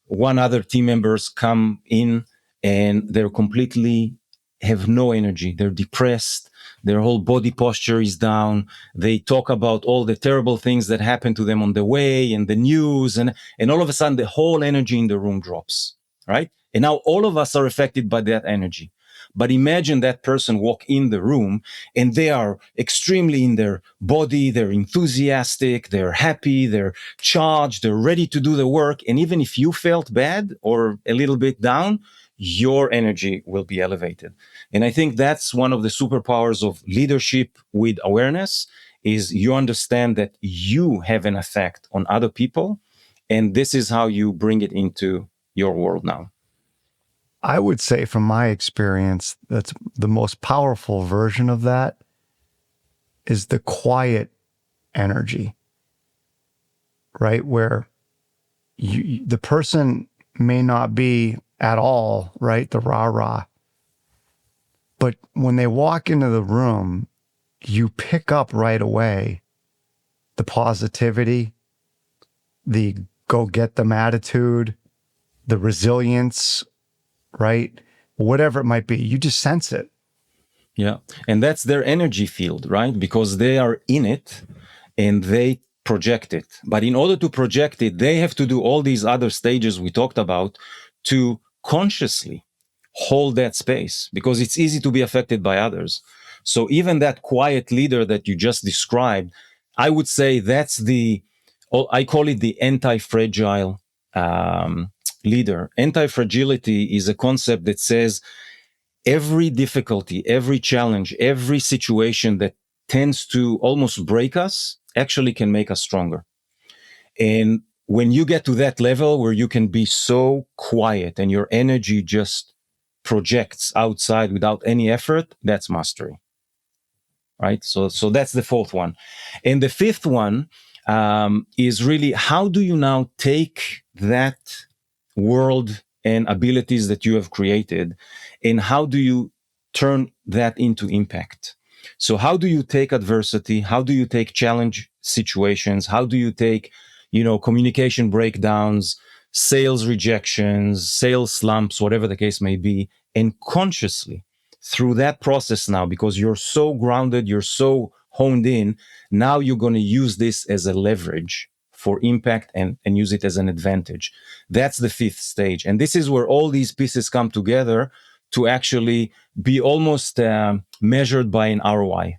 Speaker 2: one other team members come in and they're completely have no energy. They're depressed. Their whole body posture is down. They talk about all the terrible things that happened to them on the way and the news. And all of a sudden, the whole energy in the room drops, right? And now all of us are affected by that energy. But imagine that person walk in the room and they are extremely in their body. They're enthusiastic. They're happy. They're charged. They're ready to do the work. And even if you felt bad or a little bit down, your energy will be elevated. And I think that's one of the superpowers of leadership with awareness is you understand that you have an effect on other people. And this is how you bring it into your world now.
Speaker 1: I would say from my experience, that's the most powerful version of that is the quiet energy, right? Where the person may not be at all, right? The rah-rah. But when they walk into the room, you pick up right away the positivity, the go get them attitude, the resilience, right? Whatever it might be, you just sense it.
Speaker 2: Yeah. And that's their energy field, right? Because they are in it and they project it. But in order to project it, they have to do all these other stages we talked about to consciously hold that space because it's easy to be affected by others. So even that quiet leader that you just described, I would say that's I call it the anti-fragile leader. Anti-fragility is a concept that says every difficulty, every challenge, every situation that tends to almost break us actually can make us stronger. And when you get to that level where you can be so quiet and your energy just projects outside without any effort, that's mastery. Right? So that's the fourth one. And the fifth one is really how do you now take that world and abilities that you have created and how do you turn that into impact? So how do you take adversity? How do you take challenge situations? How do you take, communication breakdowns, sales rejections, sales slumps, whatever the case may be, and consciously through that process now, because you're so grounded, you're so honed in, now you're going to use this as a leverage for impact and use it as an advantage. That's the fifth stage. And this is where all these pieces come together to actually be almost measured by an ROI.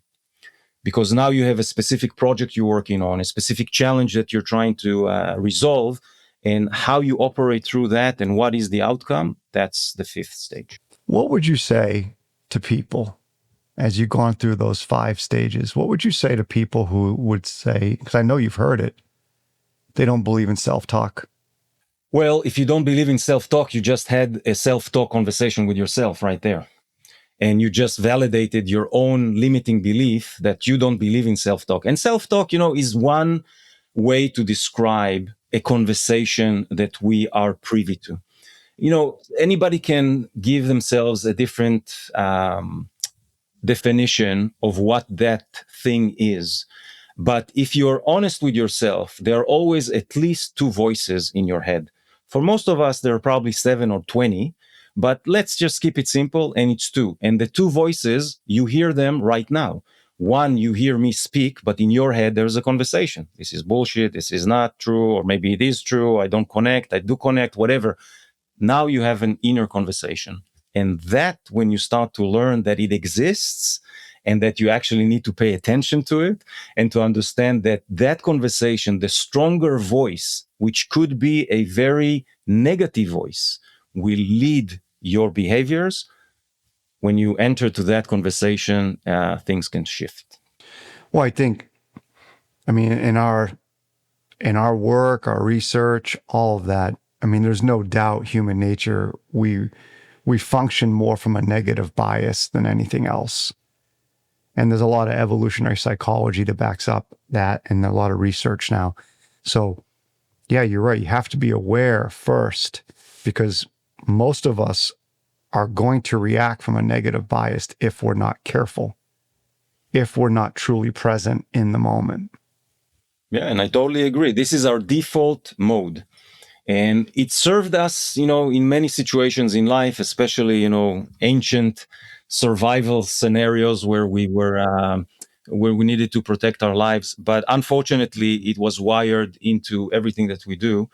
Speaker 2: Because now you have a specific project you're working on, a specific challenge that you're trying to resolve, and how you operate through that and what is the outcome, that's the fifth stage.
Speaker 1: What would you say to people as you've gone through those 5 stages? What would you say to people who would say, because I know you've heard it, they don't believe in self-talk?
Speaker 2: Well, if you don't believe in self-talk, you just had a self-talk conversation with yourself right there. And you just validated your own limiting belief that you don't believe in self-talk. And self-talk, is one way to describe a conversation that we are privy to. Anybody can give themselves a different definition of what that thing is. But if you're honest with yourself, there are always at least 2 voices in your head. For most of us, there are probably 7 or 20, but let's just keep it simple, and it's 2. And the 2 voices, you hear them right now. One, you hear me speak, but in your head, there's a conversation. This is bullshit. This is not true. Or maybe it is true. I don't connect. I do connect, whatever. Now you have an inner conversation. And that, when you start to learn that it exists and that you actually need to pay attention to it and to understand that that conversation, the stronger voice, which could be a very negative voice, will lead your behaviors. When you enter to that conversation, things can shift.
Speaker 1: Well, I mean, in our work, our research, all of that, I mean, there's no doubt human nature, we function more from a negative bias than anything else. And there's a lot of evolutionary psychology that backs up that and a lot of research now. So Yeah, you're right. You have to be aware first, because most of us are going to react from a negative bias if we're not careful, if we're not truly present in the moment.
Speaker 2: Yeah, and I totally agree. This is our default mode. And it served us, in many situations in life, especially, ancient survival scenarios where where we needed to protect our lives. But unfortunately, it was wired into everything that we do.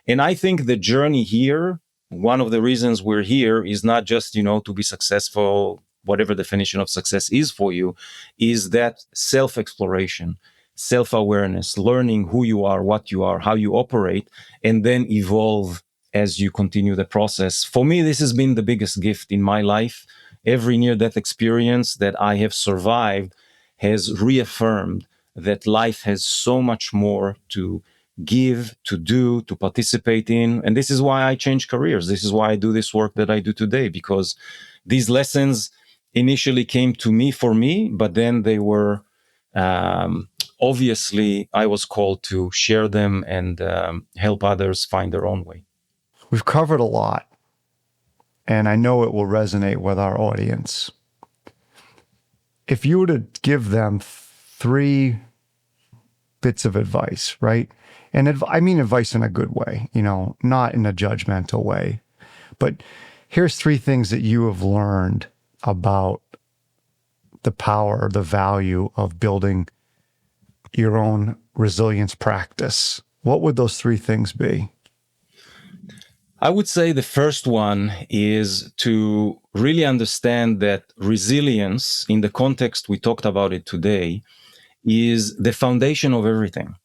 Speaker 2: And I think the journey here, one of the reasons we're here is not just, to be successful, whatever definition of success is for you, is that self-exploration, self-awareness, learning who you are, what you are, how you operate, and then evolve as you continue the process. For me, this has been the biggest gift in my life. Every near-death experience that I have survived has reaffirmed that life has so much more to give, to do, to participate in. And this is why I change careers. This is why I do this work that I do today, because these lessons initially came to me for me, but then they were obviously I was called to share them and help others find their own way.
Speaker 1: We've covered a lot, and I know it will resonate with our audience. If you were to give them 3 bits of advice, right? And I mean advice in a good way, not in a judgmental way. But here's 3 things that you have learned about the power or the value of building your own resilience practice. What would those 3 things be?
Speaker 2: I would say the first one is to really understand that resilience, in the context we talked about it today, is the foundation of everything.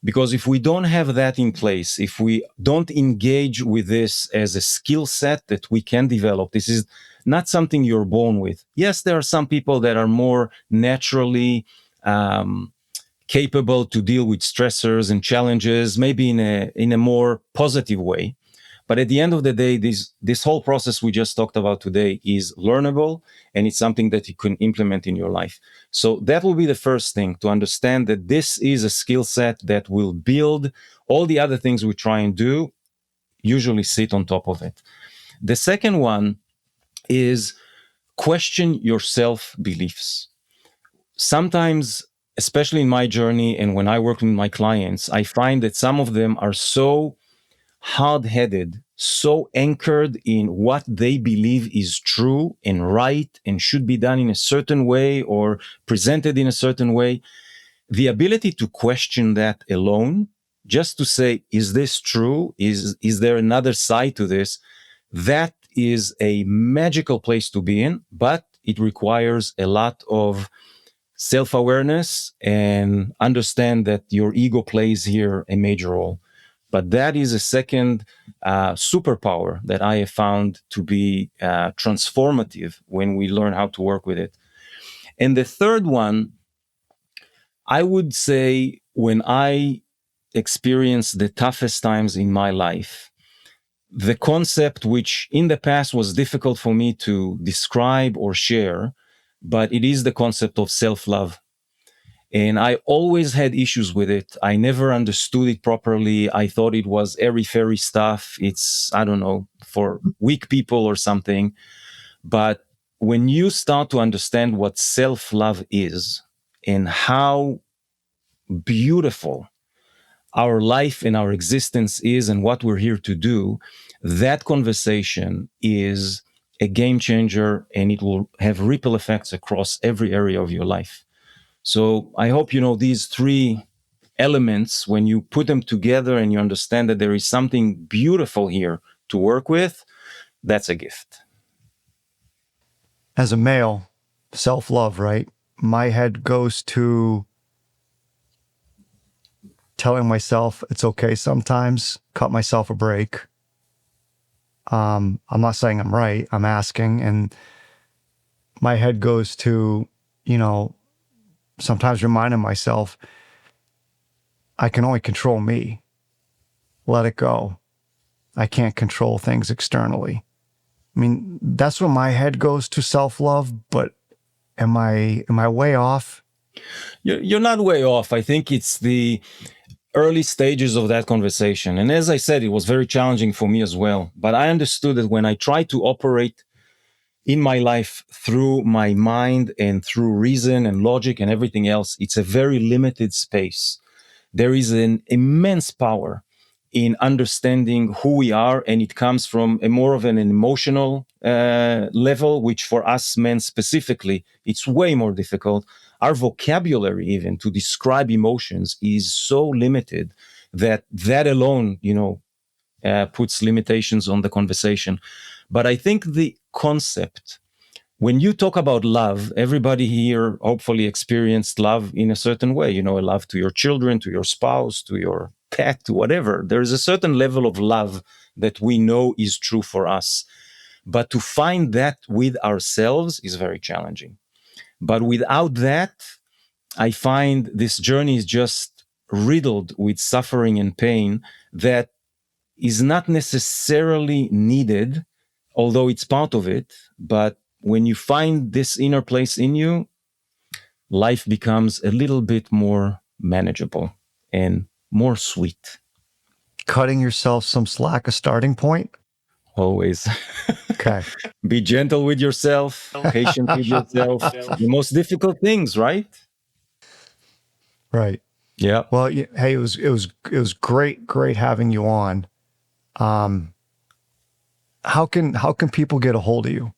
Speaker 2: Because if we don't have that in place, if we don't engage with this as a skill set that we can develop, this is not something you're born with. Yes, there are some people that are more naturally capable to deal with stressors and challenges, maybe in a more positive way. But at the end of the day, this whole process we just talked about today is learnable, and it's something that you can implement in your life. So that will be the first thing, to understand that this is a skill set that will build all the other things we try and do, usually sit on top of it. The second one is question your self-beliefs. Sometimes, especially in my journey and when I work with my clients, I find that some of them are so hard-headed, so anchored in what they believe is true and right and should be done in a certain way or presented in a certain way. The ability to question that alone, just to say, is this true? Is there another side to this? That is a magical place to be in, but it requires a lot of self-awareness and understand that your ego plays here a major role. But that is a second superpower that I have found to be transformative when we learn how to work with it. And the third one, I would say, when I experienced the toughest times in my life, the concept which in the past was difficult for me to describe or share, but it is the concept of self-love. And I always had issues with it. I never understood it properly. I thought it was airy-fairy stuff. It's, I don't know, for weak people or something. But when you start to understand what self-love is and how beautiful our life and our existence is and what we're here to do, that conversation is a game changer, and it will have ripple effects across every area of your life. So I hope these 3 elements, when you put them together and you understand that there is something beautiful here to work with, that's a gift.
Speaker 1: As a male, self-love, right? My head goes to telling myself it's okay sometimes, cut myself a break. I'm not saying I'm right, I'm asking. And my head goes to, sometimes reminding myself, I can only control me. Let it go. I can't control things externally. I mean, that's when my head goes to self-love, but am I way off?
Speaker 2: You're not way off. I think it's early stages of that conversation. And as I said, it was very challenging for me as well. But I understood that when I tried to operate in my life through my mind and through reason and logic and everything else, it's a very limited space. There is an immense power in understanding who we are, and it comes from a more of an emotional level, which for us men specifically, it's way more difficult. Our vocabulary even to describe emotions is so limited that alone, puts limitations on the conversation. But I think the concept, when you talk about love, everybody here hopefully experienced love in a certain way, a love to your children, to your spouse, to your pet, to whatever. There is a certain level of love that we know is true for us. But to find that with ourselves is very challenging. But without that, I find this journey is just riddled with suffering and pain that is not necessarily needed, although it's part of it. But when you find this inner place in you, life becomes a little bit more manageable and more sweet.
Speaker 1: Cutting yourself some slack a starting point?
Speaker 2: Always.
Speaker 1: Okay.
Speaker 2: Be gentle with yourself, patient with yourself. The most difficult things, right?
Speaker 1: Right.
Speaker 2: Yeah.
Speaker 1: Well, hey, it was great having you on. How can people get a hold of you?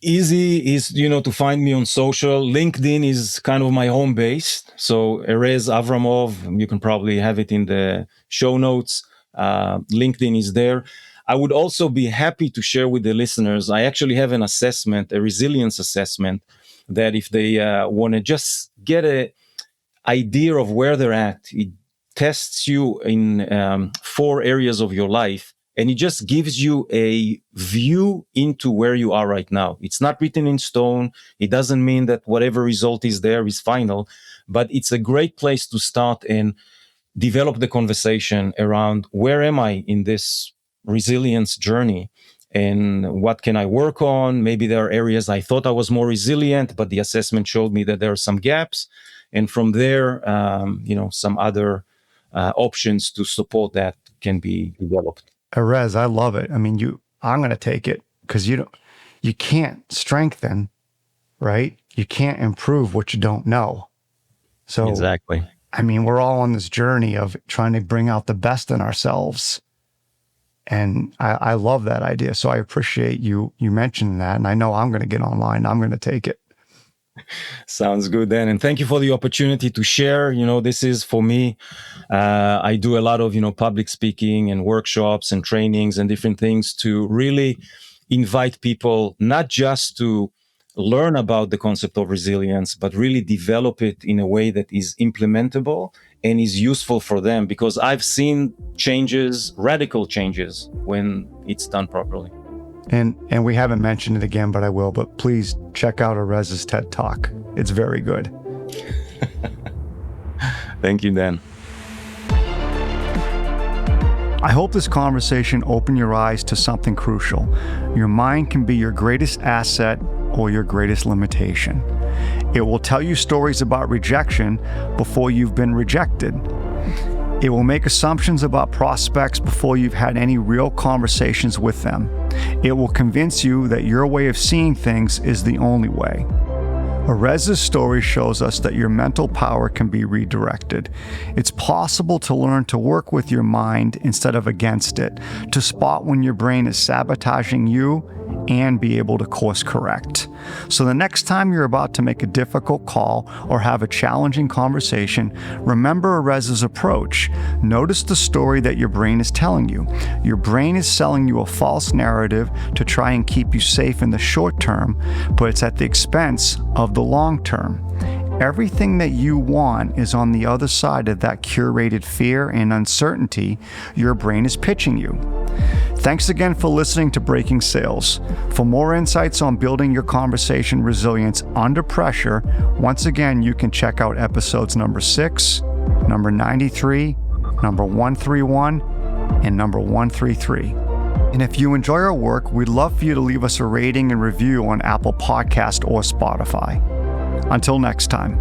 Speaker 2: Easy is, to find me on social. LinkedIn is kind of my home base. So Erez Avramov, you can probably have it in the show notes. LinkedIn is there. I would also be happy to share with the listeners. I actually have an assessment, a resilience assessment, that if they want to just get an idea of where they're at, it tests you in 4 areas of your life. And it just gives you a view into where you are right now. It's not written in stone. It doesn't mean that whatever result is there is final, but it's a great place to start and develop the conversation around where am I in this resilience journey and what can I work on? Maybe there are areas I thought I was more resilient, but the assessment showed me that there are some gaps. And from there, some other options to support that can be developed.
Speaker 1: Erez, I love it. I mean, I'm going to take it because you can't strengthen, right? You can't improve what you don't know. So
Speaker 2: exactly.
Speaker 1: I mean, we're all on this journey of trying to bring out the best in ourselves. And I love that idea. So I appreciate you mentioning that. And I know I'm going to get online. I'm going to take it.
Speaker 2: Sounds good, Dan. And thank you for the opportunity to share. This is for me. I do a lot of, public speaking and workshops and trainings and different things to really invite people, not just to learn about the concept of resilience, but really develop it in a way that is implementable and is useful for them, because I've seen changes, radical changes, when it's done properly.
Speaker 1: And we haven't mentioned it again, but I will. But please check out Erez's TED Talk. It's very good.
Speaker 2: Thank you, Dan.
Speaker 1: I hope this conversation opened your eyes to something crucial. Your mind can be your greatest asset or your greatest limitation. It will tell you stories about rejection before you've been rejected. It will make assumptions about prospects before you've had any real conversations with them. It will convince you that your way of seeing things is the only way. Erez's story shows us that your mental power can be redirected. It's possible to learn to work with your mind instead of against it, to spot when your brain is sabotaging you and be able to course correct. So the next time you're about to make a difficult call or have a challenging conversation, remember Erez's approach. Notice the story that your brain is telling you. Your brain is selling you a false narrative to try and keep you safe in the short term, but it's at the expense of the long term. Everything that you want is on the other side of that curated fear and uncertainty your brain is pitching you. Thanks again for listening to Breaking Sales. For more insights on building your conversation resilience under pressure, once again, you can check out episodes number 6, number 93, number 131, and number 133. And if you enjoy our work, we'd love for you to leave us a rating and review on Apple Podcast or Spotify. Until next time.